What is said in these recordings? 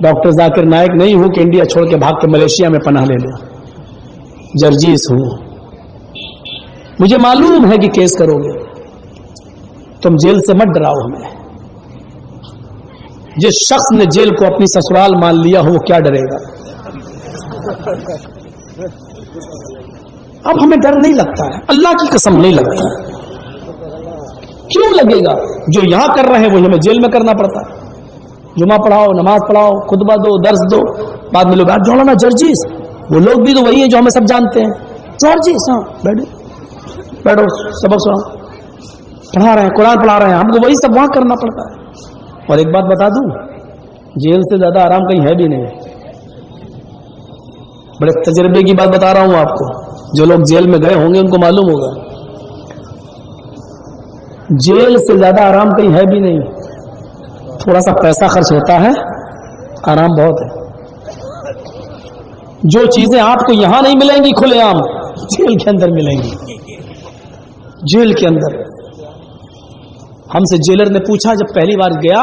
Doctor Zakir Naik नहीं हूं कि इंडिया छोड़ के भाग के मलेशिया में पनाह ले लो। जर्जीस हूं। मुझे मालूम है कि केस करोगे, तुम जेल से मत डराओ हमें। जिस शख्स ने जेल को अपनी ससुराल मान लिया हो वो क्या डरेगा। अब हमें डर नहीं लगता है, अल्लाह की कसम नहीं लगता है। क्यों लगेगा? जो यहां कर रहे हैं वही हमें जेल में करना पड़ता है। जुमा पढ़ाओ, नमाज पढ़ाओ, खुतबा दो, दर्स दो, बाद में लोग मौलाना जर्जीस, वो लोग भी तो वही है जो हमें सब जानते हैं। जर्जीस, हाँ बैठो बैठो, सबक सुनाओ, पढ़ा रहे हैं, कुरान पढ़ा रहे हैं, हमको वही सब वहां करना पड़ता है। और एक बात बता दूं, जेल से ज्यादा आराम कहीं है भी नहीं। बड़े तजर्बे की बात बता रहा हूं आपको, जो लोग जेल में गए होंगे उनको मालूम होगा। जेल से ज्यादा आराम कहीं है भी नहीं। थोड़ा सा पैसा खर्च होता है, आराम बहुत है। जो चीजें आपको यहां नहीं मिलेंगी खुलेआम, जेल के अंदर मिलेंगी। जेल के अंदर हमसे जेलर ने पूछा, जब पहली बार गया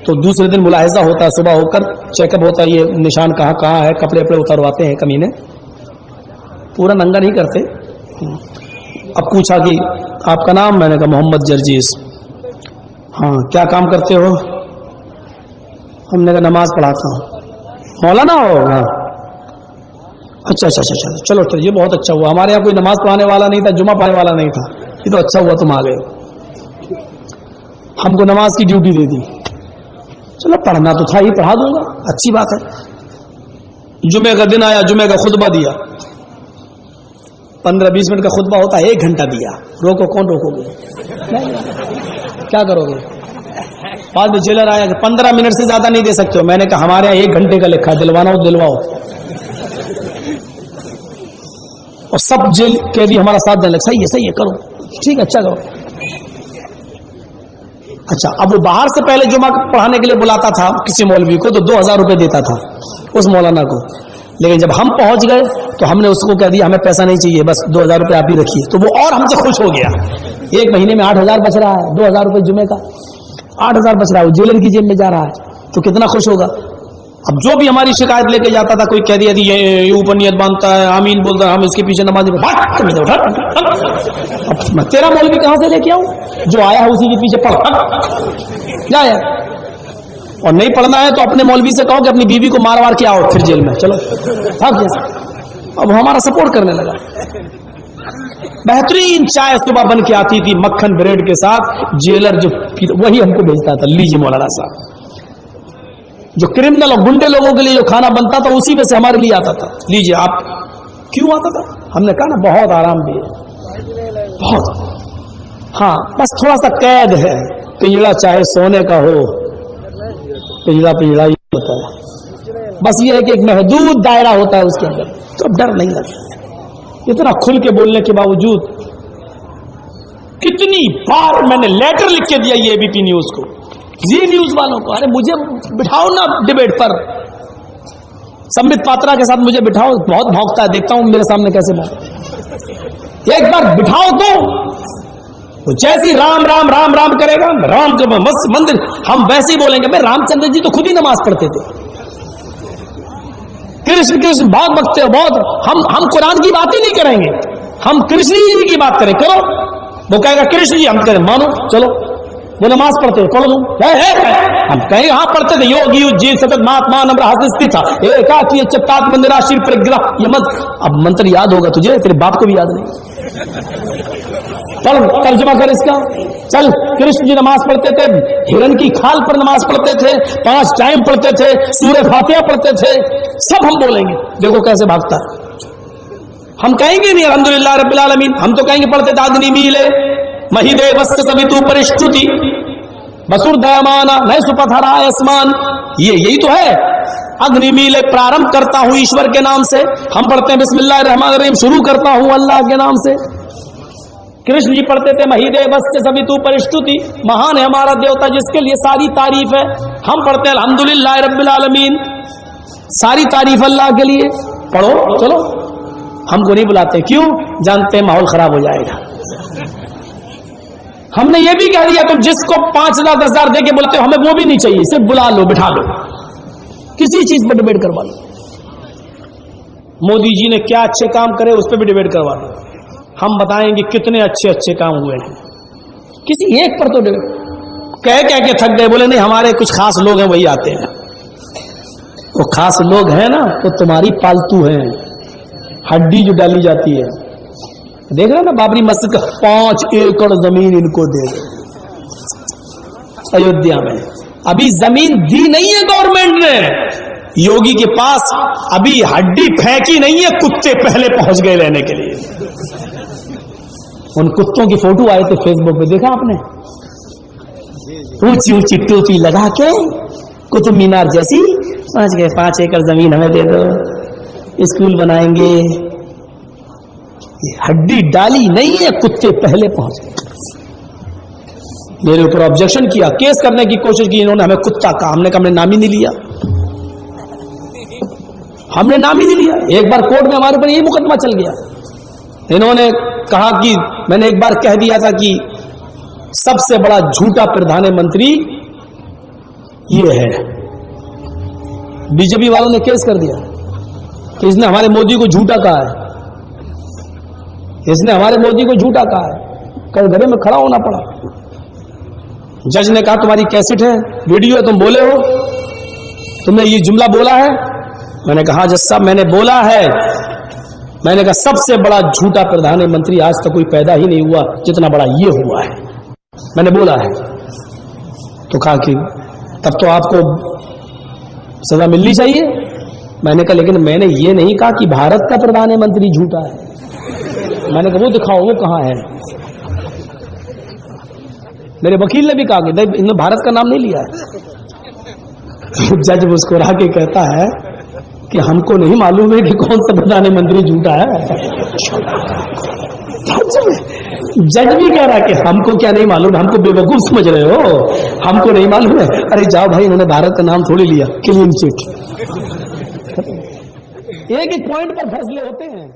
तो दूसरे दिन मुलाहिजा होता है, सुबह होकर चेकअप होता है, ये निशान कहां कहां है, कपड़े वपड़े उतरवाते हैं कमीने, पूरा नंगा नहीं करते। अब पूछा कि आपका नाम? मैंने कहा मोहम्मद जर्जीस। हाँ, क्या काम करते हो? हमने कहा नमाज पढ़ाता हूँ। मौलाना हो? हाँ। अच्छा अच्छा अच्छा, चलो तो ये बहुत अच्छा हुआ, हमारे यहाँ कोई नमाज पढ़ाने वाला नहीं था, जुमा पढ़ाने वाला नहीं था, ये तो अच्छा हुआ तुम आ गए, हमको नमाज की ड्यूटी दे दी। चलो पढ़ना तो था ही, पढ़ा दूंगा, अच्छी बात है। जुमे का दिन आया, जुमे का खुतबा दिया, 15-20 मिनट का खुतबा होता है, 1 घंटा दिया। रोको, कौन रोकोगे? क्या करोगे? बाद में जेलर आया कि 15 मिनट से ज्यादा नहीं दे सकते हो। मैंने कहा हमारे यहाँ 1 घंटे का लिखा, दिलवाना हो दिलवाओ। और सब जेल के भी हमारा साथ देने लगे, सही है करो, ठीक है, अच्छा करो। अच्छा, अब वो बाहर से पहले जुमा पढ़ाने के लिए बुलाता था किसी मौलवी को, तो 2000 रुपए देता था उस मौलाना को। लेकिन जब हम पहुंच गए तो हमने उसको कह दिया हमें पैसा नहीं चाहिए, बस 2000 रुपए आप ही रखिए। तो वो और हमसे खुश हो गया। 1 महीने में 8000 बच रहा है, 2000 रुपए जुमे का 8000 बच रहा है, वो जेलर की जेब में जा रहा है, तो कितना खुश होगा। अब जो भी हमारी शिकायत लेके जाता था, कोई कह दिया ये ऊपर नियत बांधता है, आमीन बोलता है, हम इसके पीछे नमाज अब तेरा मौलवी कहां से लेके आऊं? जो आया है उसी के पीछे पढ़ जाए। और नहीं पढ़ना है तो अपने मौलवी से कहो कि अपनी बीवी को मार मार के आओ फिर जेल में, चलो भाग जैसे। अब हमारा सपोर्ट करने लगा। बेहतरीन चाय सुबह बन के आती थी मक्खन ब्रेड के साथ, जेलर जो वही हमको भेजता था, लीजिए मौलाना साहब। जो क्रिमिनल और गुंडे लोगों के लिए जो खाना बनता था उसी में से हमारे लिए आता था, लीजिए आप। क्यों आता था? हमने कहा ना बहुत आराम भी है, बहुत। हाँ, बस थोड़ा सा कैद है, पिंजड़ा चाहे सोने का हो, पिंजड़ा पिंजड़ा ही होता है। बस ये है कि एक महदूद दायरा होता है उसके अंदर, तो डर नहीं लगता। इतना खुल के बोलने के बावजूद कितनी बार मैंने लेटर लिख के दिया ये एबीपी न्यूज को, जी न्यूज वालों को, अरे मुझे बिठाओ ना डिबेट पर, संबित पात्रा के साथ मुझे बिठाओ, बहुत भौंकता है, देखता हूं मेरे सामने कैसे बात। एक बार बिठाओ तो जैसी राम राम राम राम करेगा, राम के मंदिर हम वैसे ही बोलेंगे। भाई रामचंद्र जी तो खुद ही नमाज पढ़ते थे, कृष्ण कृष्ण बहुत बकते हो बहुत, हम कुरान की बात ही नहीं करेंगे, हम कृष्ण जी की बात करें, करो। वो कहेगा कृष्ण जी, हम करें मानो, चलो वो नमाज पढ़ते हो, पढ़ो तुम। हम कहेंगे हाँ पढ़ते थे, योगी जीव सतत महात्मा नम्र हस्ति था एकाकी चित्तात मंदिरा शिव परिग्रह, ये मत। अब मंत्र याद होगा तुझे, तेरे बाप को भी याद नहीं। चल तर्जुमा कर इसका, चल। कृष्ण जी नमाज पढ़ते थे, हिरण की खाल पर नमाज पढ़ते थे, 5 टाइम पढ़ते थे, सूरह फातिहा पढ़ते थे, सब हम बोलेंगे। देखो कैसे भागता है। हम कहेंगे नहीं अल्हम्दुलिल्लाह रब्बिल आलमीन, हम तो कहेंगे पढ़ते दादनी मीले महिदेवस्य सवितु परिष्टुति बसुर दयामाना नय सुपथरा आसमान, यही तो है। अग्नि मीले प्रारंभ करता हूं ईश्वर के नाम से, हम पढ़ते हैं बिस्मिल्लाहिर रहमानिर रहीम, शुरू करता हूं अल्लाह के नाम से। कृष्ण जी पढ़ते थे महिदेवस्य सवितु परिष्टुति, महान है हमारा देवता जिसके लिए सारी तारीफ है। हम पढ़ते हैं अल्हम्दुलिल्लाह रब्बिल आलमीन, सारी तारीफ अल्लाह के लिए। पढ़ो चलो, हमको नहीं बुलाते, क्यों? जानते हैं माहौल खराब हो जाएगा। हमने ये भी कह दिया तुम जिसको 5,000 10,000 दे के बोलते हो हमें वो भी नहीं चाहिए, सिर्फ बुला लो, बिठा लो, किसी चीज पर डिबेट करवा लो। मोदी जी ने क्या अच्छे काम करे उस पर भी डिबेट करवा लो, हम बताएंगे कितने अच्छे अच्छे काम हुए हैं। किसी एक पर तो कह के थक गए, बोले नहीं हमारे कुछ खास लोग हैं वही आते हैं। वो खास लोग हैं ना वो तो तुम्हारी पालतू हैं, हड्डी जो डाली जाती है। देख रहे हो ना बाबरी मस्जिद का 5 एकड़ जमीन इनको दे दो अयोध्या में। अभी जमीन दी नहीं है गवर्नमेंट ने, योगी के पास अभी हड्डी फेंकी नहीं है, कुत्ते पहले पहुंच गए लेने के लिए। उन कुत्तों की फोटो आए थे फेसबुक पे, देखा आपने? ऊंची ऊंची टोपी लगा के कुतुब मीनार जैसी पहुंच गए, 5 एकड़ जमीन हमें दे दो, स्कूल बनाएंगे। हड्डी डाली नहीं है, कुत्ते पहले पहुंच गए। मेरे ऊपर ऑब्जेक्शन किया, केस करने की कोशिश की इन्होंने, हमें कुत्ता कहा, हमने कहा हमने नाम ही नहीं लिया, हमने नाम ही नहीं लिया। एक बार कोर्ट में हमारे ऊपर यही मुकदमा चल गया। इन्होंने कहा कि मैंने एक बार कह दिया था कि सबसे बड़ा झूठा प्रधानमंत्री ये है। बीजेपी वालों ने केस कर दिया कि इसने हमारे मोदी को झूठा कहा है, इसने हमारे मोदी को झूठा कहा है। कल घरे में खड़ा होना पड़ा। जज ने कहा तुम्हारी कैसेट है, वीडियो है, तुम बोले हो, तुमने ये जुमला बोला है? मैंने कहा जज साहब मैंने बोला है। मैंने कहा सबसे बड़ा झूठा प्रधानमंत्री आज तक कोई पैदा ही नहीं हुआ जितना बड़ा ये हुआ है, मैंने बोला है। तो कहा कि तब तो आपको सजा मिलनी चाहिए। मैंने कहा लेकिन मैंने ये नहीं कहा कि भारत का प्रधानमंत्री झूठा है। मैंने कहा वो दिखाओ, वो कहां है? मेरे वकील ने भी कहा कि इन्होंने भारत का नाम नहीं लिया है। जज मुस्कुरा के कहता है कि हमको नहीं मालूम है कि कौन सा प्रधानमंत्री झूठा है। जज भी कह रहा है कि हमको क्या नहीं मालूम, हमको बेवकूफ समझ रहे हो, हमको नहीं मालूम है। अरे जाओ भाई, इन्होंने भारत का नाम थोड़ी लिया, क्लीन चिट। एक एक पॉइंट पर फैसले होते हैं।